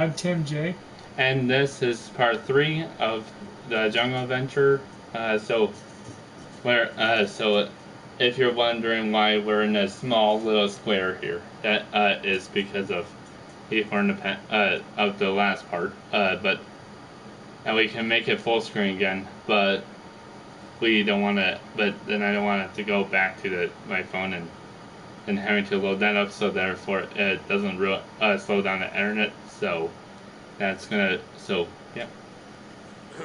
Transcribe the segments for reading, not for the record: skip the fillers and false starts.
I'm Tim J. And this is part 3 of the Jungle Adventure. So if you're wondering why we're in a small little square here, that is because of the last part. But and we can make it full screen again, but we don't want to. But then I don't want to go back to my phone and having to load that up. So therefore, it doesn't slow down the internet. So that's gonna. So yeah.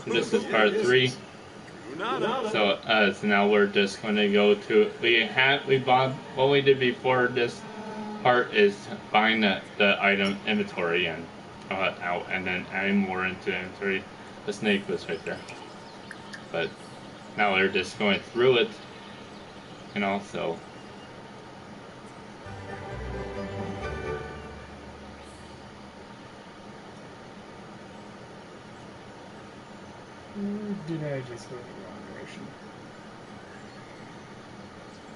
This is part 3. So now we're just going to go to we bought what we did before this part is buying the item inventory and out and then adding more into the inventory. The snake was right there, but now we're just going through it, and also. Did I just go in the wrong direction?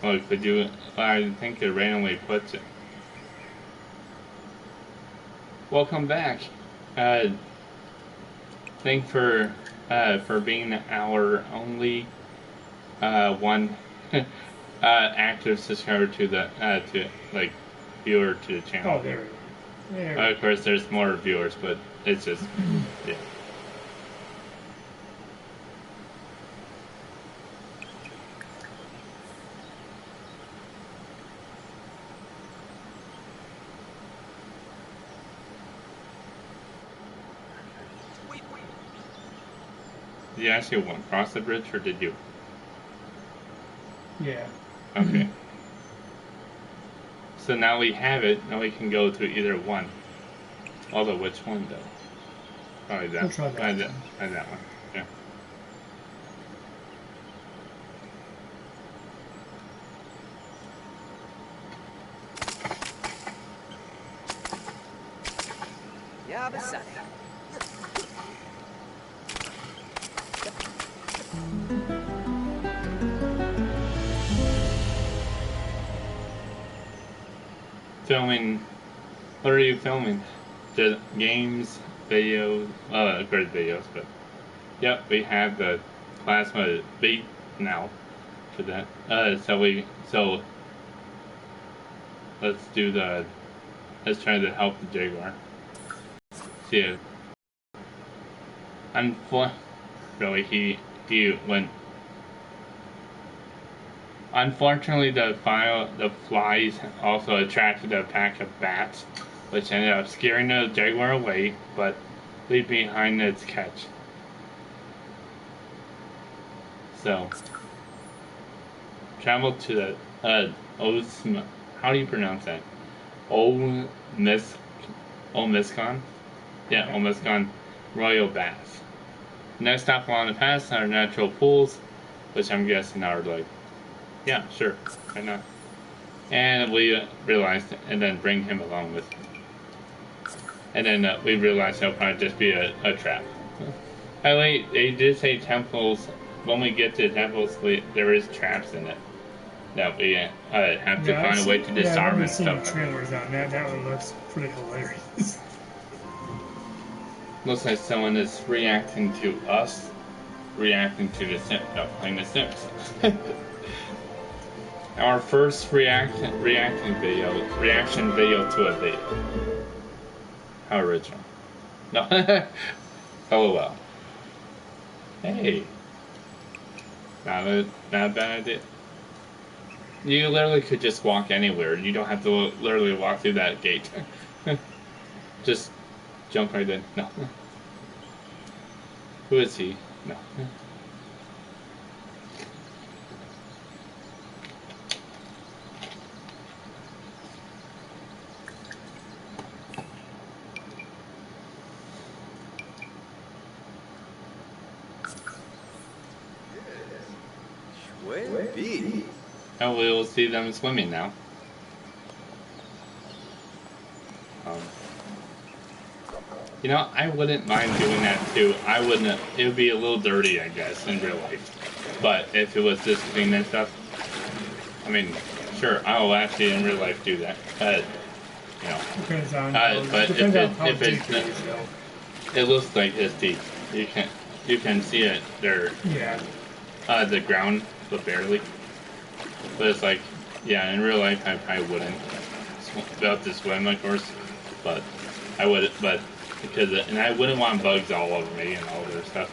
Well, could you? I think it randomly puts it. Welcome back. Thank for being our only one active subscriber to the viewer to the channel. Oh, there we go. Of course, there's more viewers, but it's just yeah. Did you actually want to cross the bridge, or did you? Yeah. Okay. So now we have it. Now we can go to either one. Although, which one though? Probably that. We'll try that. That one. Yeah. Yeah, beside. Filming. What are you filming? The games, videos, of course videos, but yep, we have the plasma beat now for that. So let's do let's try to help the Jaguar. See it. Really, he went. Unfortunately, the flies also attracted a pack of bats, which ended up scaring the Jaguar away, but leave behind its catch. So, travel to the how do you pronounce that? Old Miscon? Yeah, Old Miscon Royal Baths. Next stop along the path are natural pools, which I'm guessing are like, yeah, sure, why not? And we realized, and then bring him along with me. And then we realized it'll probably just be a trap. By the way, they did say temples. When we get to temples, there is traps in it that we have to find a way to disarm and stuff. The trailers on that. That one looks pretty hilarious. Looks like someone is reacting to us, reacting to the playing the Sims. Our first reaction video to a video. How original. No. Oh well. Hey. Not a bad idea. You literally could just walk anywhere. You don't have to literally walk through that gate. Just jump right in. No. Who is he? No. Oh, we'll see them swimming now. You know, I wouldn't mind doing that too. I wouldn't. It would be a little dirty, I guess, in real life. But if it was just clean and stuff, I mean, sure, I'll actually in real life do that. you know. Depends on But depends on how if deep it's it is, though. it looks like it's deep. You can see it there. Yeah. The ground, but barely. But it's like, yeah, in real life I probably wouldn't be able to swim, of course, but I would, but because and I wouldn't want bugs all over me and all their stuff.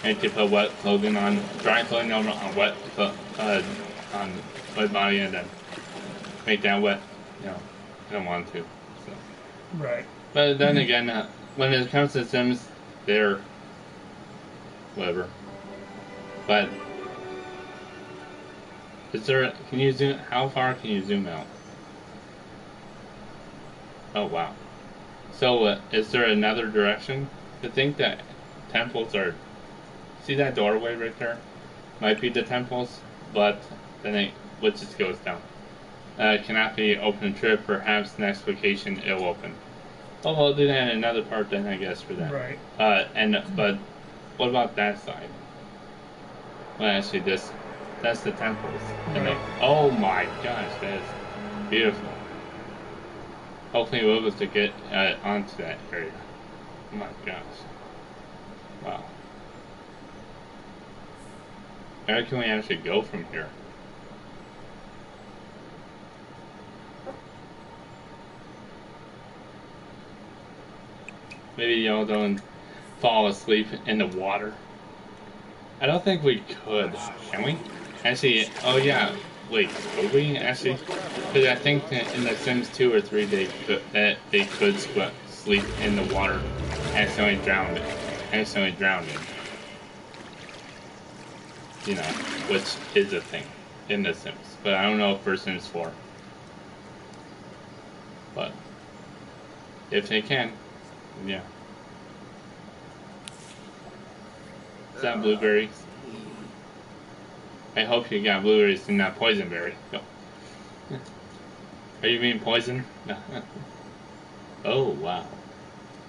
And to put wet clothing on, dry clothing on on wet body and then make that wet. You know, I don't want to. So. Right. But then again, when it comes to Sims, they're whatever. But is there? Can you zoom? How far can you zoom out? Oh wow. So is there another direction? I think that temples are. See that doorway right there? Might be the temples, but then it just goes down. Cannot be open trip. Perhaps next vacation it'll open. Oh, we'll do that in another part then, I guess, for that. Right. But what about that side? Well, actually, that's the temples. Right. Oh my gosh, that is beautiful. Hopefully we'll be able to get onto that area. Oh my gosh. Wow. Where can we actually go from here? Maybe y'all don't fall asleep in the water. I don't think we could. Can we? Actually, oh yeah. Wait, could we actually? Because I think that in The Sims 2 or 3 they could sleep in the water, accidentally drowned. You know, which is a thing in The Sims. But I don't know for Sims 4. But if they can, yeah. Is that blueberries? I hope you got blueberries and not poisonberry. No. Are you being poisoned? No. Oh wow.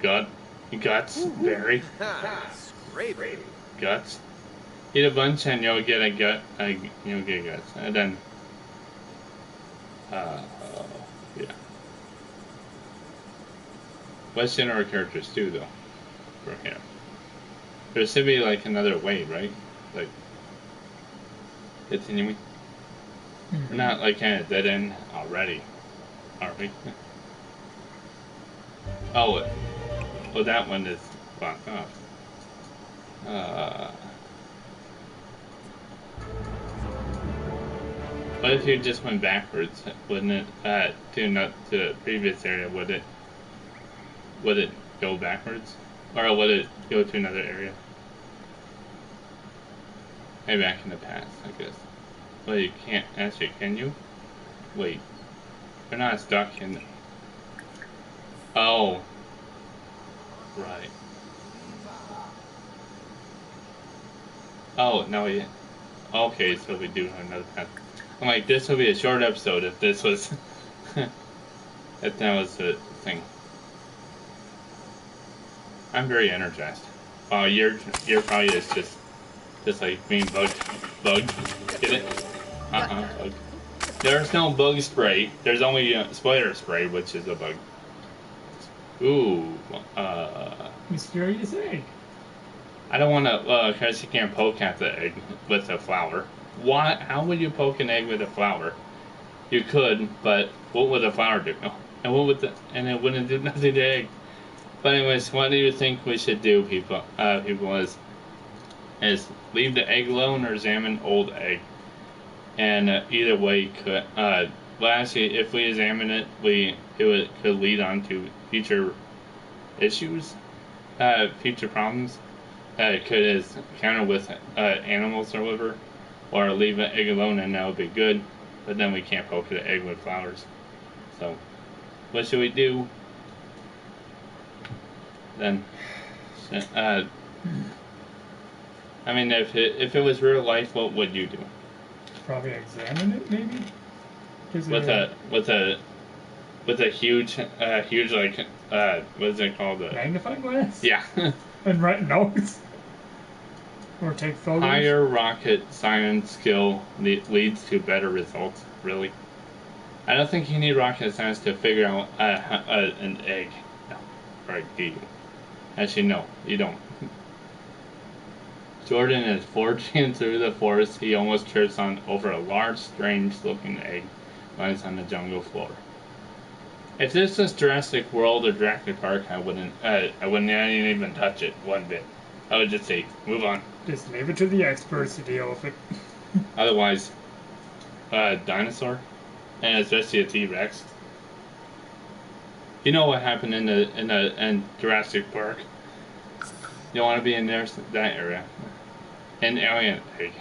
Guts, berry. Guts. Eat a bunch and you'll get a gut. You'll get guts, and then. Yeah. What should our characters do though? For here. There should be like another way, right? Like continuing. We're not like kind of dead end already, are we? Oh, well that one is blocked off. What if you just went backwards? Wouldn't it to the previous area? Would it go backwards, or would it go to another area? Maybe back in the past, I guess. Well, you can't actually, can you? Wait, they're not stuck in. Oh, right. Oh no, yeah. Okay, so we do have another path. I'm like, this would be a short episode if this was, if that was the thing. I'm very energized. Oh, you're probably is just like being bugged. Get it? Bug. There's no bug spray. There's only spider spray, which is a bug. Ooh, Mysterious egg. I don't want to, because you can't poke at the egg with a flower. Why? How would you poke an egg with a flower? You could, but what would the flower do? And it wouldn't do nothing to the egg. But anyways, what do you think we should do, people? Is leave the egg alone or examine old egg? And either way could. Well, actually, if we examine it, could lead on to future issues, future problems. It could encounter with animals or whatever, or leave the egg alone and that would be good. But then we can't poke the egg with flowers. So, what should we do? Then, I mean, if it was real life, what would you do? Probably examine it, maybe. With a huge like what is it called? Magnifying glass. Yeah. And write notes. Or take photos. Higher rocket science skill leads to better results. Really? I don't think you need rocket science to figure out an egg. No. Or do you? Actually, no, you don't. Jordan is forging through the forest. He almost trips on over a large, strange-looking egg lies on the jungle floor. If this was Jurassic World or Jurassic Park, I wouldn't even touch it one bit. I would just say, move on. Just leave it to the experts to deal with it. Otherwise, dinosaur, and especially a T-Rex. You know what happened in Jurassic Park? You want to be in that area. An alien egg.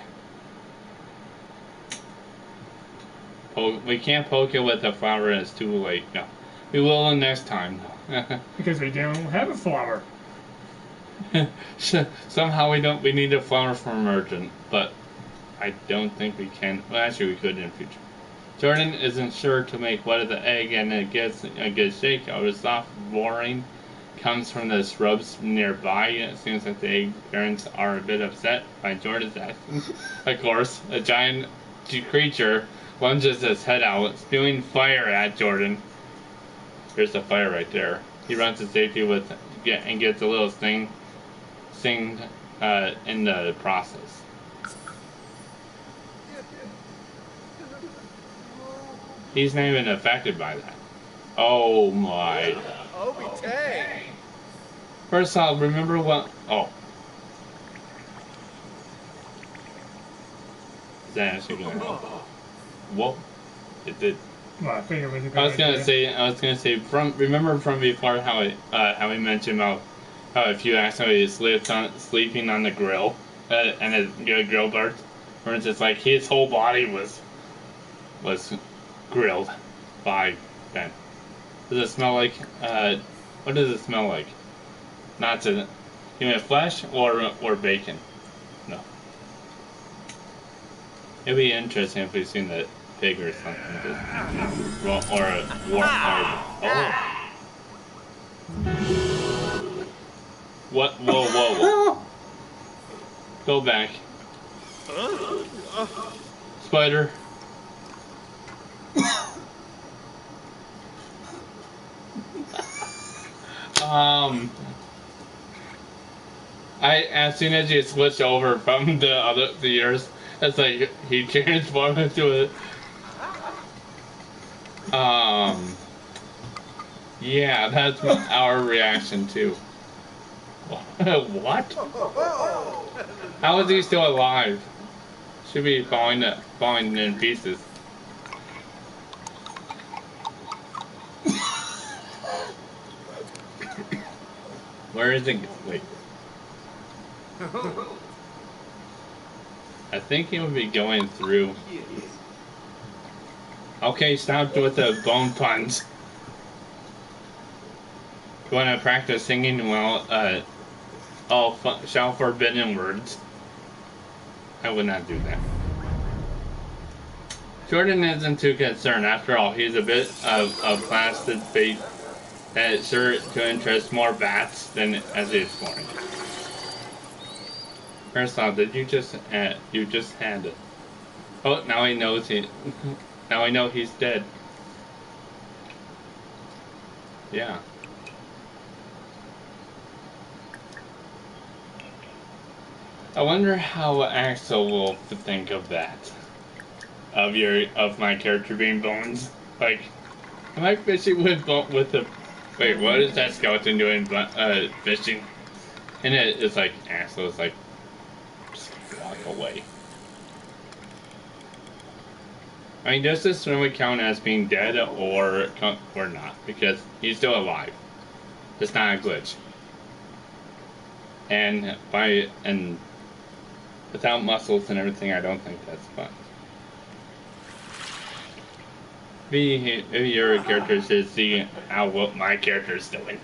We can't poke it with a flower. It's too late. No, we will next time. Because we don't have a flower. Somehow we don't. We need a flower for emergent, but I don't think we can. Well, actually, we could in the future. Jordan isn't sure to make what of the egg, and it gets a good shake. A soft roaring comes from the shrubs nearby. It seems that the egg parents are a bit upset by Jordan's actions. Of course, a giant creature lunges his head out, spewing fire at Jordan. There's a fire right there. He runs to safety and gets a little stinged in the process. He's not even affected by that. Oh my. First off, remember what... Oh. Is that actually going on? Whoa. It did. Well, I think it was a good I was gonna idea. say, remember from before how we mentioned about how if you accidentally sleeping on the grill, and the grill burns, for instance, like his whole body was grilled by Ben. Does it smell like, what does it smell like? Not to human flesh or bacon? No. It'd be interesting if we've seen the pig or something. Or a warm oh. What? Whoa. Go back. Spider. As soon as you switch over from the years, it's like he transformed into a. Yeah, that's our reaction too. What? How is he still alive? Should be falling in pieces. Where is it? Wait. I think he would be going through. Okay, stop with the bone puns. You want to practice singing well, shout forbidden words? I would not do that. Jordan isn't too concerned. After all, he's a bit of a plastic bait that is sure to interest more bats than as he's exploring. First off, did you just had it? Oh, now he knows now I know he's dead. Yeah. I wonder how Axel will think of that. Of my character being Bones. Like, am I fishing with the? Wait, what is that skeleton doing? Fishing, and it's like Axel is like, just walk away. I mean, does this really count as being dead or not? Because he's still alive. It's not a glitch. And without muscles and everything, I don't think that's fun. Maybe your character should see what my character is doing.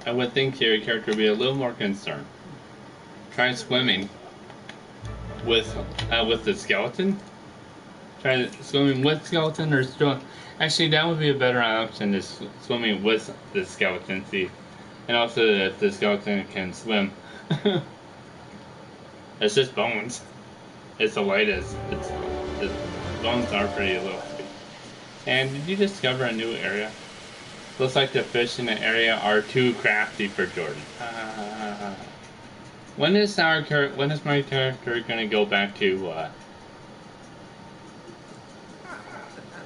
I would think your character would be a little more concerned. Try swimming with the skeleton. Try swimming with skeleton or actually that would be a better option. Is swimming with the skeleton. See And also if the skeleton can swim. It's just bones. It's the lightest. Its bones are pretty low heavy. And did you discover a new area? Looks like the fish in the area are too crafty for Jordan. When is my character gonna go back to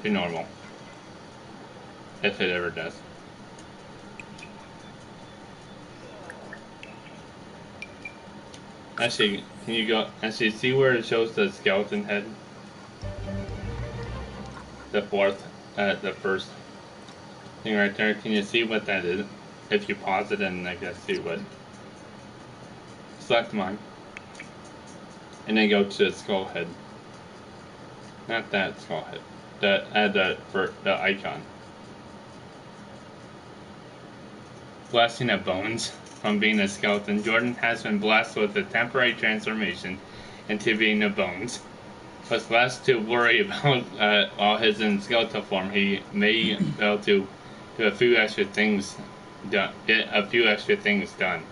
normal? If it ever does. Actually, can you go? Actually, see where it shows the skeleton head? The first thing right there. Can you see what that is? If you pause it and I guess see what. Select mine, and then go to the skull head. Not that skull head. The icon. Blessing of bones. From being a skeleton, Jordan has been blessed with a temporary transformation into being a bones. Was less to worry about while he's in skeletal form. He may be able to do a few extra things done. Get a few extra things done.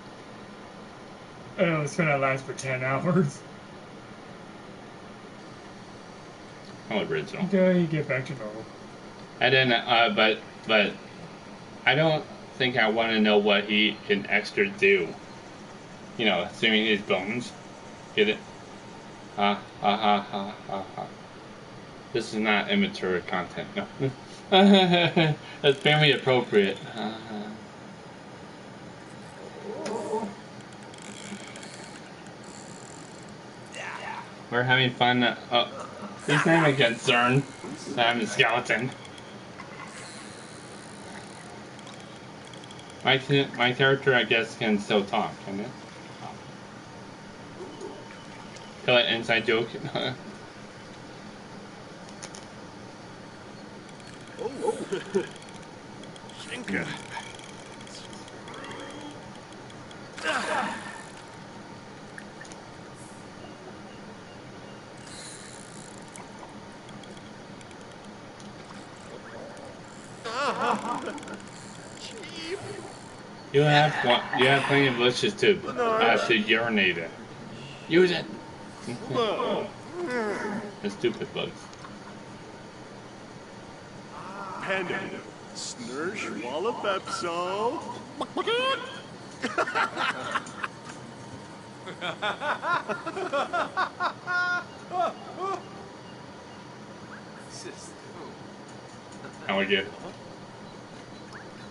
Oh, it's gonna last for 10 hours. Oh, original. Until you get back to normal. And then, but I don't think I want to know what he can extra do. You know, assuming his bones. Get it? This is not immature content. No. That's family appropriate. We're having fun. He's not even concerned that I'm a skeleton. My character, I guess, can still talk, can it? Tell an inside joke. Stinker. You have plenty of wishes to urinate in. Use it. The stupid bugs. Panda. Snursh Wallapepso. How we get?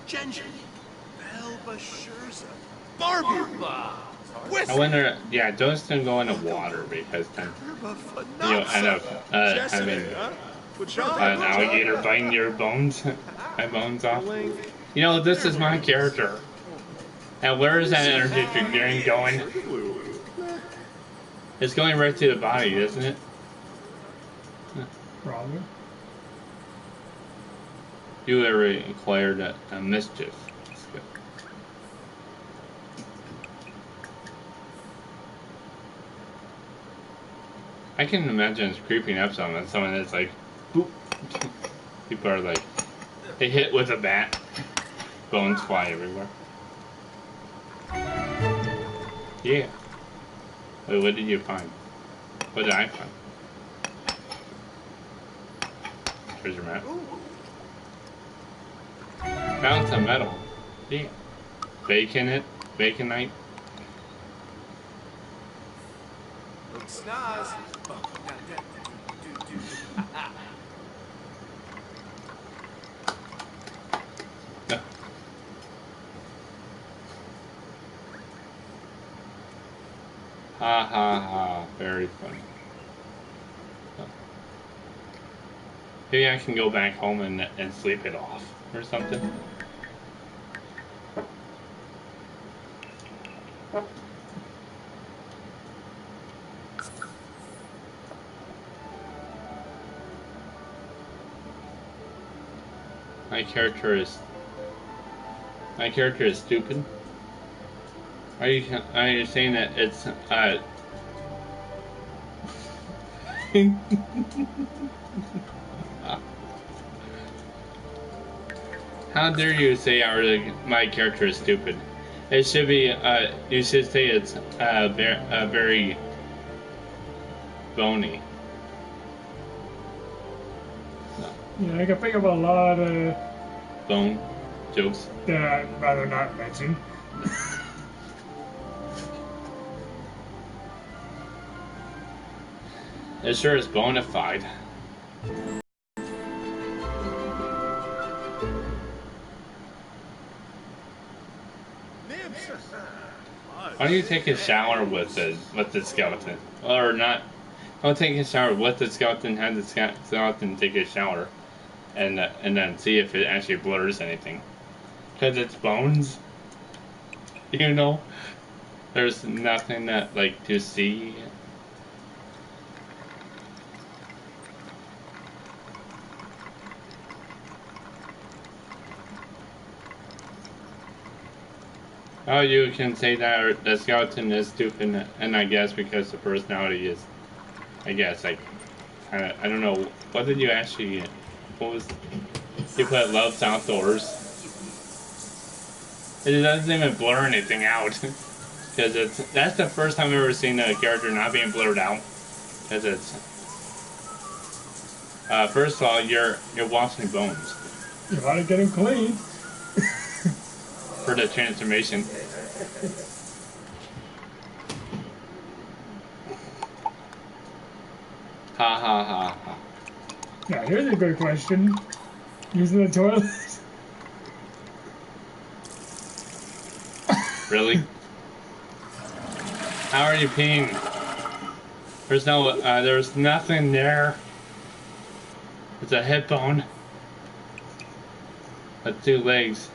Genji. Belbashurza. Barbie. I wonder. Yeah, those can go in the water because then you'll end up having an alligator biting your bones, my bones off. You know, this is my character. And where is that energy drink going? It's going right to the body, isn't it? Probably. You ever acquired a mischief? I can imagine it's creeping up someone that's like, boop. People are like, they hit with a bat, bones fly everywhere. Yeah. Wait, what did you find? What did I find? Treasure map. Found some metal. Yeah. Baconite. Looks nice. Ha ha ha, very funny. Maybe I can go back home and sleep it off or something. My character is stupid. Are you saying that it's How dare you say my character is stupid? It should be. You should say it's very bony. Yeah, I can think of a lot Bone jokes. that I'd rather not mention. It sure is bona fide. Why don't you take a shower with the skeleton, or not? Don't take a shower with the skeleton. Have the skeleton take a shower, and then see if it actually blurs anything. Because it's bones. You know, there's nothing that like to see. Oh, you can say that or the skeleton is stupid, and I guess because the personality is, I guess, like, I don't know, what did you actually, what was, you put loves outdoors. It doesn't even blur anything out, because that's the first time I've ever seen a character not being blurred out, because it's, first of all, you're washing bones. You want to get them clean. For the transformation. Ha ha ha ha. Now here's a good question. Using the toilet? Really? How are you peeing? There's nothing there. It's a hip bone. With 2 legs.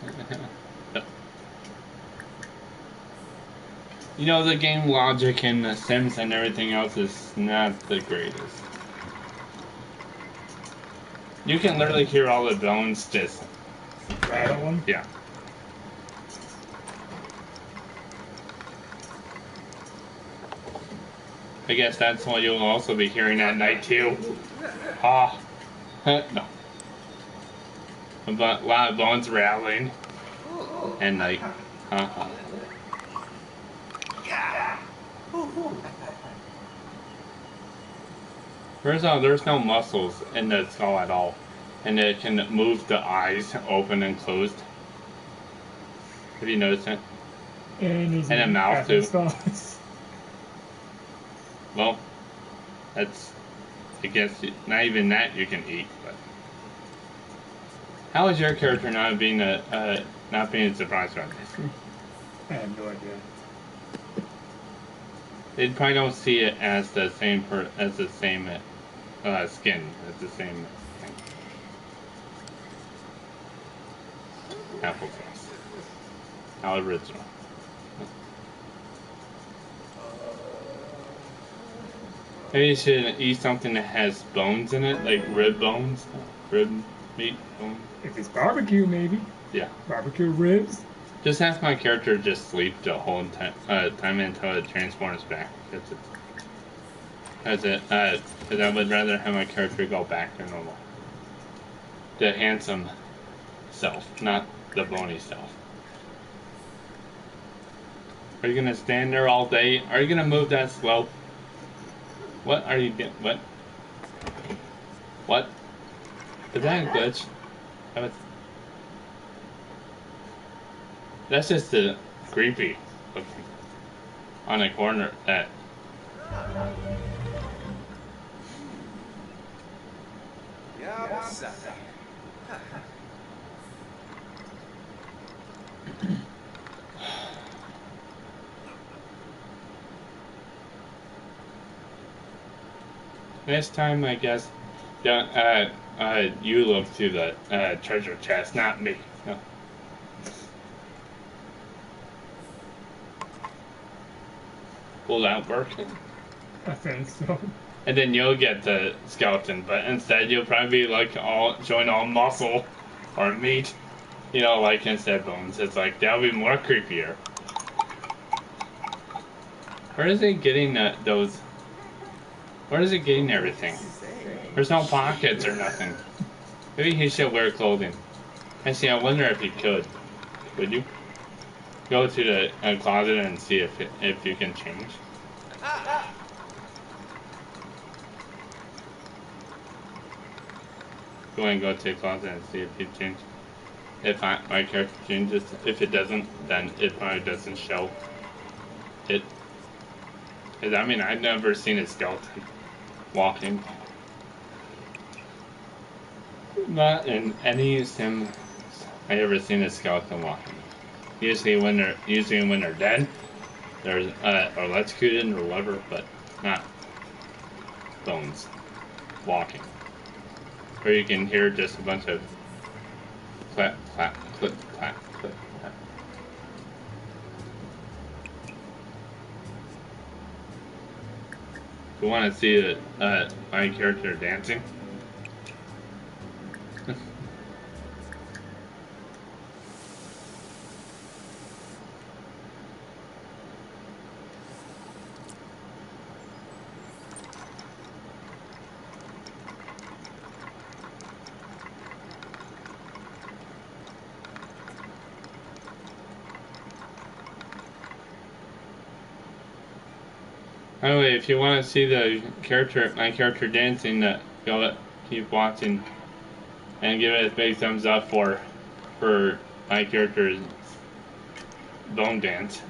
You know, the game logic in The Sims and everything else is not the greatest. You can literally hear all the bones just Rattling? yeah. I guess that's what you'll also be hearing at night too. Ah, no. But a lot of bones rattling at night. First of all, there's no muscles in the skull at all, and it can move the eyes open and closed. Have you noticed it? And a mouth too. Stars. Well, that's, I guess, not even that you can eat. But how is your character not being surprised by this? I have no idea. They probably don't see it as the same skin, as the same thing. Applesauce. How original. Maybe you should eat something that has bones in it, like rib bones, rib meat bones. If it's barbecue, maybe. Yeah. Barbecue ribs. Just have my character just sleep the whole time until it transforms back. That's it. Because I would rather have my character go back to normal. The handsome self, not the bony self. Are you gonna stand there all day? Are you gonna move that slow? What are you doing? What? What? Is that a glitch? That's just the creepy looking on a corner that. Yeah, Next time, I guess, don't, you look to the treasure chest, not me. No. Will that work? I think so. And then you'll get the skeleton, but instead you'll probably be like showing all muscle or meat. You know, like instead bones. It's like, that'll be more creepier. Where is it getting those? Where is it getting everything? There's no pockets or nothing. Maybe he should wear clothing. Actually, I wonder if he could. Would you? Go to the closet and see if you can change. Go and go to the closet and see if you change. If my character changes, if it doesn't, then it probably doesn't show it. 'Cause I mean, I've never seen a skeleton walking. Not in any sim I ever seen a skeleton walking. Usually when they're dead, there's or electrocuted or whatever, but not bones walking. Or you can hear just a bunch of clap, clap, clip, clap, clip, clap. If you want to see my character dancing, anyway, if you want to see my character dancing, keep watching and give it a big thumbs up for my character's bone dance.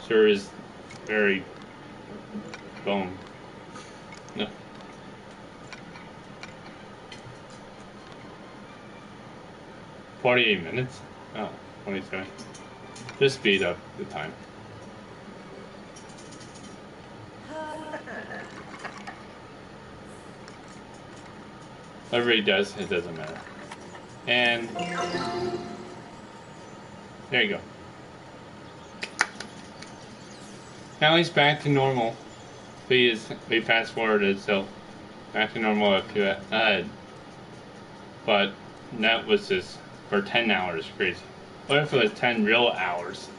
Sure is very bone. No. 48 minutes? Oh, 27. Just speed up the time. Whatever he does, it doesn't matter. And there you go. Now he's back to normal. We fast forwarded, so back to normal up to it. But that was just for 10 hours, crazy. What if it was 10 real hours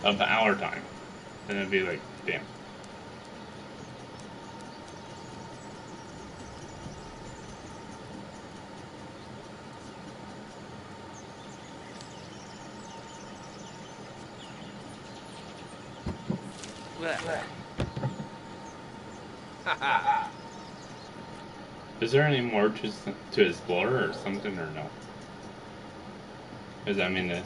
of our time? Then it'd be like, damn. Is there any more to explore or something, or no? Because I mean,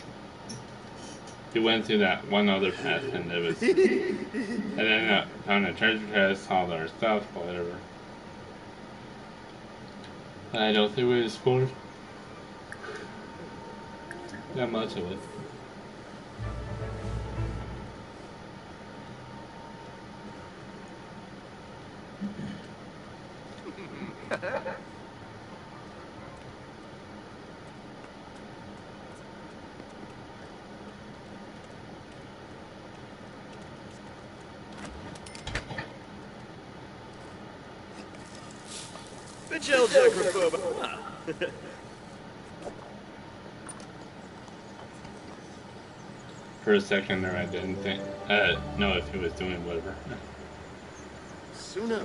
you went through that one other path and it was, and then found a treasure chest, all their stuff, whatever. And I don't think we explored that much of it. For a second there, I didn't think, know if he was doing whatever. Suna.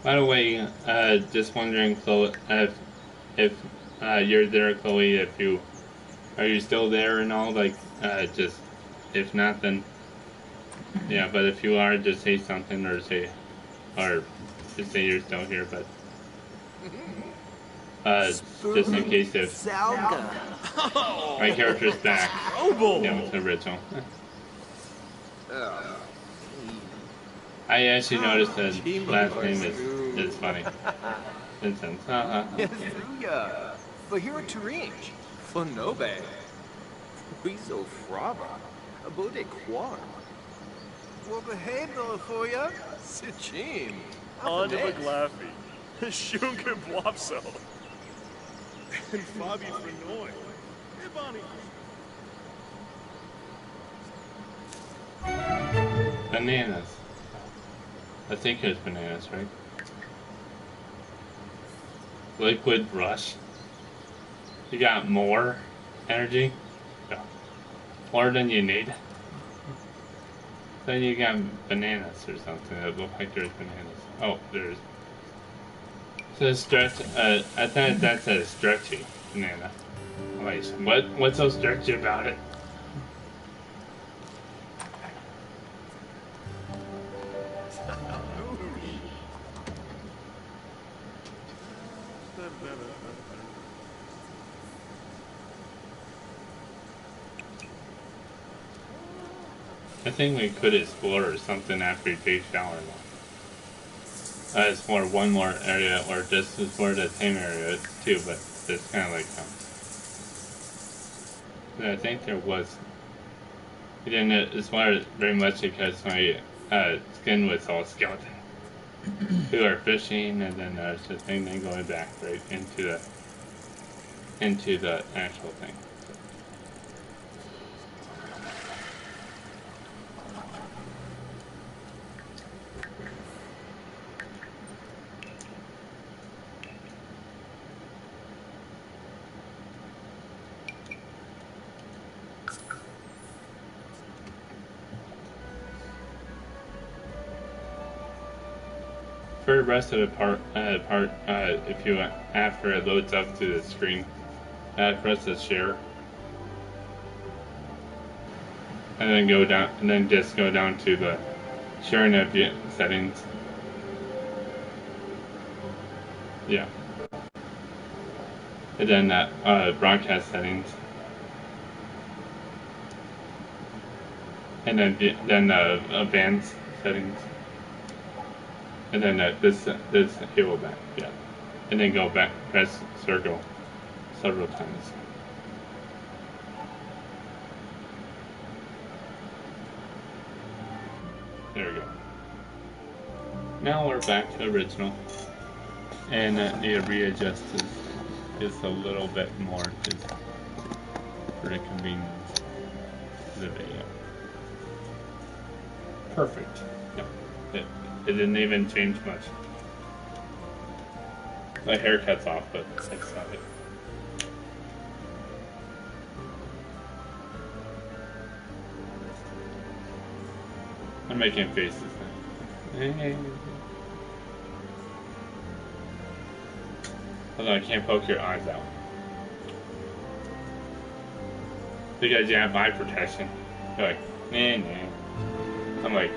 By the way, just wondering, Chloe, if you're there, Chloe, are you still there and all? Like, just if not, then yeah. But if you are, just say something or just say you're still here. But just in case if my character's back, yeah, with the original. I actually noticed that last name is funny. Vincent. Bahira Turinj. Fonobe. Weasel Fraba. Abode Quar. Wabahebo for ya. Sijim. On to McLaffy. Shunker Blopso. And Fabi Frenoy. Ebony. Bananas. I think it's bananas, right? Liquid Rush. You got more energy? Yeah. More than you need. Then you got bananas or something. It look like there's bananas. Oh, there's. So stretch. I thought that's a stretchy banana. I'm like, what? What's so stretchy about it? I think we could explore something after we take shower. Explore one more area, or just explore the same area too. But it's kind of like. I think there was. I didn't explore very much because my skin was all skeleton. We were fishing, and then there's the thing, then going back right into the actual thing. For the rest of the part, if you after it loads up to the screen, press the share, and then go down, and then just go down to the sharing of settings. Yeah, and then broadcast settings, and then advanced settings, and then this cable back. Yeah, and then go back, press circle several times. There we go. Now we're back to original, and need to readjust this just a little bit more just for the convenience of the video. Perfect. Yep. It didn't even change much. My haircut's off, but that's not it. I'm making faces now. Although I can't poke your eyes out. Because you have eye protection. You're like, nah. I'm like,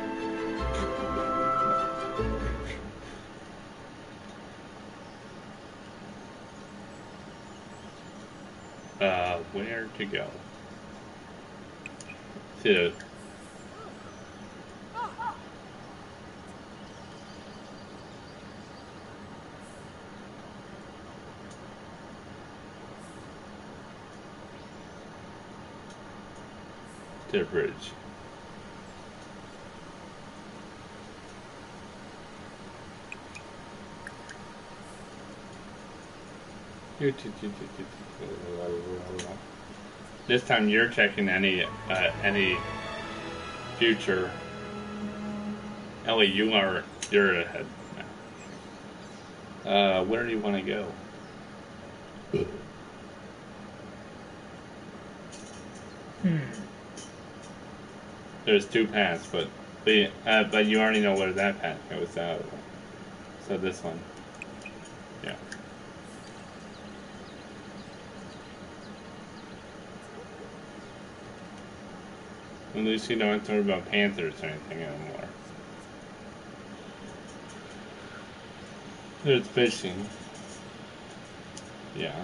where to go? To the bridge. This time you're checking any future. Ellie, you're ahead now. Where do you want to go? There's two paths, but you already know where that path goes. So this one, yeah. At least you don't have to worry about panthers or anything anymore. There's fishing. Yeah.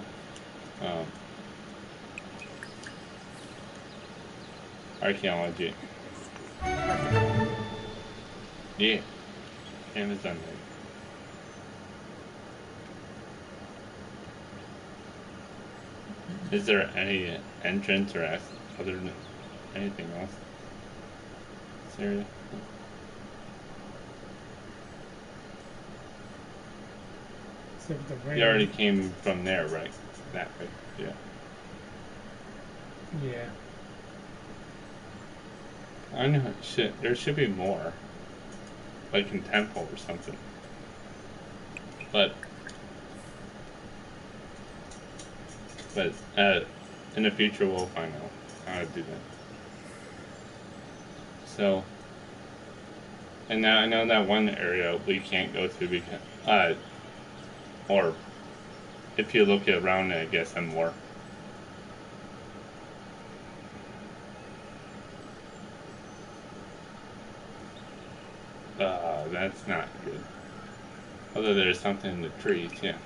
Archaeology. Yeah. Amazon. Is there any entrance or exit other than anything else? Serious? You already came from there, right? That way, yeah. Yeah. I know, shit, there should be more. Like in temple or something. But in the future we'll find out how to do that. So, And now I know that one area we can't go to because, or if you look around it, I guess I'm more. That's not good. Although there's something in the trees, yeah.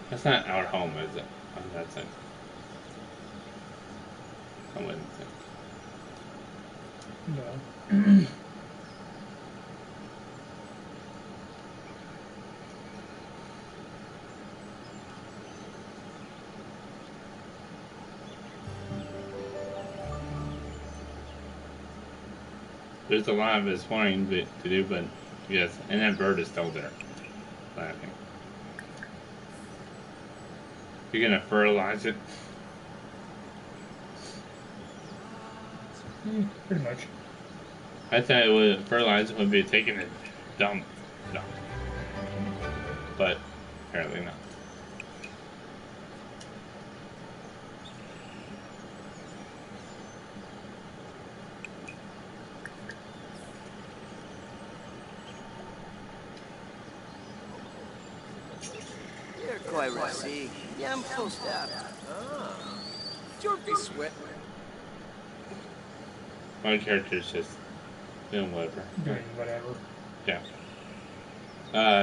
That's not our home, is it? Oh, that's it. I wouldn't think. No. There's a lot of exploring to do, but yes, and that bird is still there, laughing. You're gonna fertilize it? Pretty much. I thought it would fertilize would be taking a dump, but apparently not. You're quite right. Yeah, I'm full staff. Ah. Don't be sweat. My character's just doing whatever. Doing whatever. Yeah.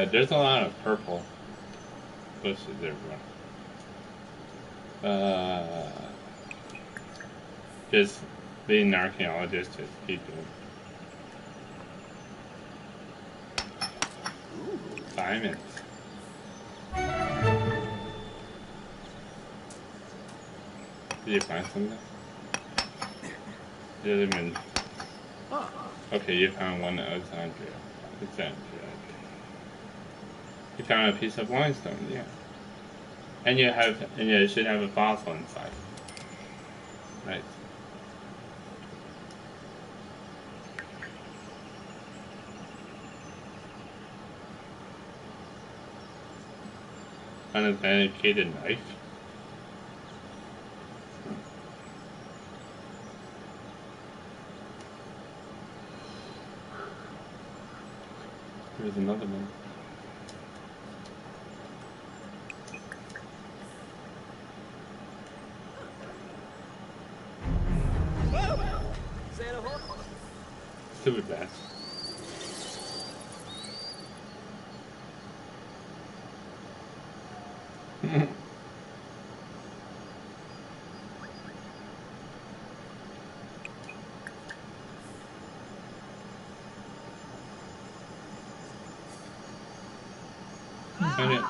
There's a lot of purple bushes everywhere. Just being an archaeologist, just keep doing. Diamonds. Did you find something? It hasn't been. Okay, you found one at Alexandria. You found a piece of limestone, yeah. And you should have a fossil inside. Right. Unauthenticated knife. There's another one. Stupid bats.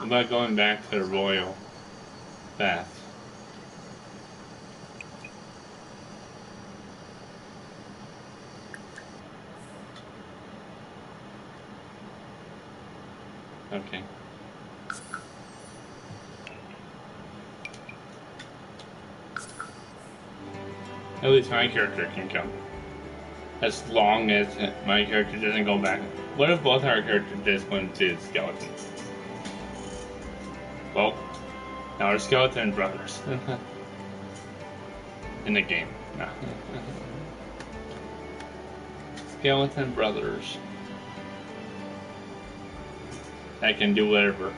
About going back to the royal bath. Okay. At least my character can come. As long as my character doesn't go back. What if both our characters just went to skeletons? Well, now we're skeleton brothers. In the game. No. Skeleton brothers. I can do whatever.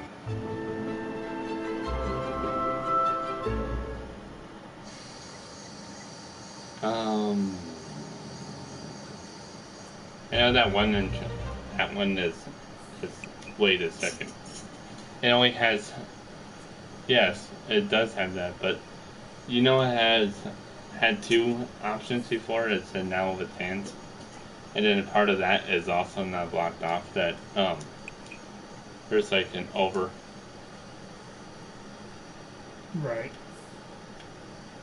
I know that one is wait a second. It only has, yes, it does have that, but you know it has had two options before. It's now with hands, and then part of that is also not blocked off. That there's like an over. Right.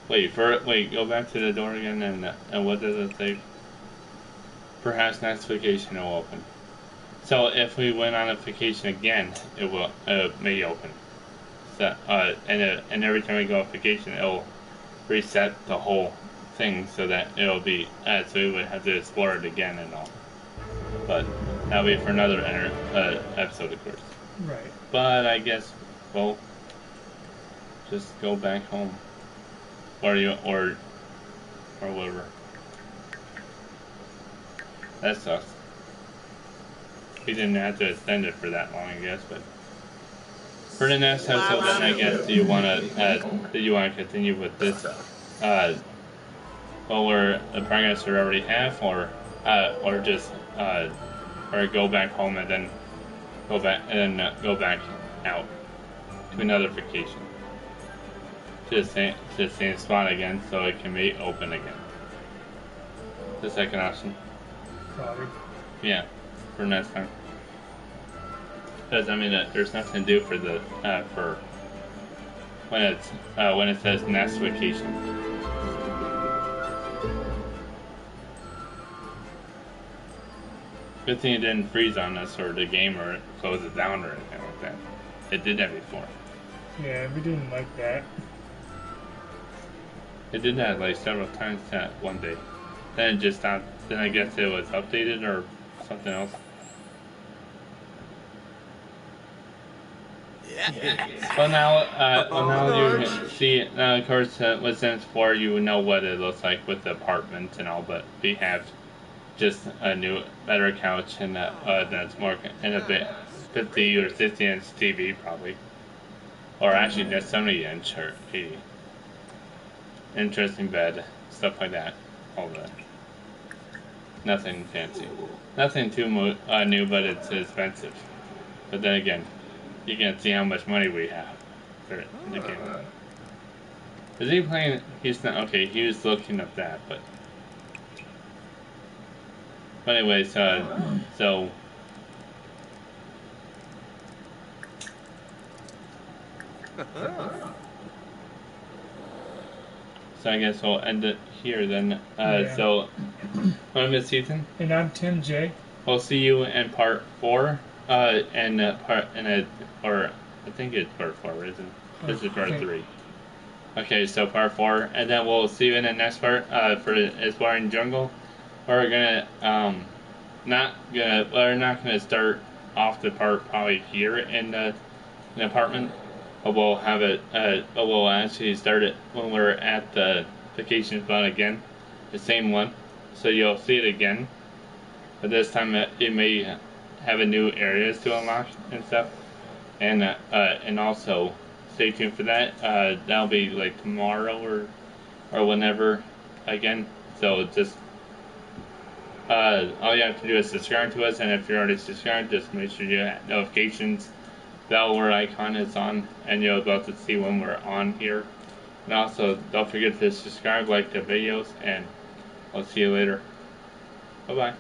Wait, go back to the door again, and what does it say? Perhaps next vacation it will open. So if we went on a vacation again, it will may open. So, and every time we go on vacation, it'll reset the whole thing so that it'll be so we would have to explore it again and all. But that'll be for another episode, of course. Right. But I guess we'll just go back home. or whatever. That sucks. We didn't have to extend it for that long, I guess, but for the next episode, then I guess do you wanna continue with this or the progress we already have, or just or go back home and then go back out to another vacation to the same spot again, so it can be open again. The second option. Probably. Yeah, for next time. Because I mean, there's nothing to do for the for when it says next vacation. Good thing it didn't freeze on us or the game or close it down or anything like that. It did that before. Yeah, we didn't like that. It did that like several times that one day. Then it just stopped. Then I guess it was updated or something else. Well now you can see. Of course, with Sims 4, you know what it looks like with the apartments and all, but we have just a new, better couch and that's more and a bit 50 or 60-inch TV probably, or actually that's 70-inch or 80. Interesting bed, stuff like that, all that. Nothing fancy, nothing too new, but it's expensive. But then again, you can see how much money we have for the game. Is he playing? He's not. Okay, he was looking up that, but anyways, so I guess we'll end it here then. Yeah. So I'm Ethan. And I'm Tim J. We'll see you in part 4. Or I think it's part 4, isn't it? This is part 3. Okay, so part 4, and then we'll see you in the next part for Exploring Jungle. We're not gonna start off the part probably here in the apartment, but we'll have it. We'll actually start it when we're at the vacation spot again, the same one. So you'll see it again, but this time it may have a new areas to unlock and stuff, and also stay tuned for that. That'll be like tomorrow or whenever again. So just all you have to do is subscribe to us, and if you're already subscribed, just make sure you have notifications bell or icon is on, and you'll be able to see when we're on here. And also, don't forget to subscribe, like the videos, and I'll see you later. Bye bye.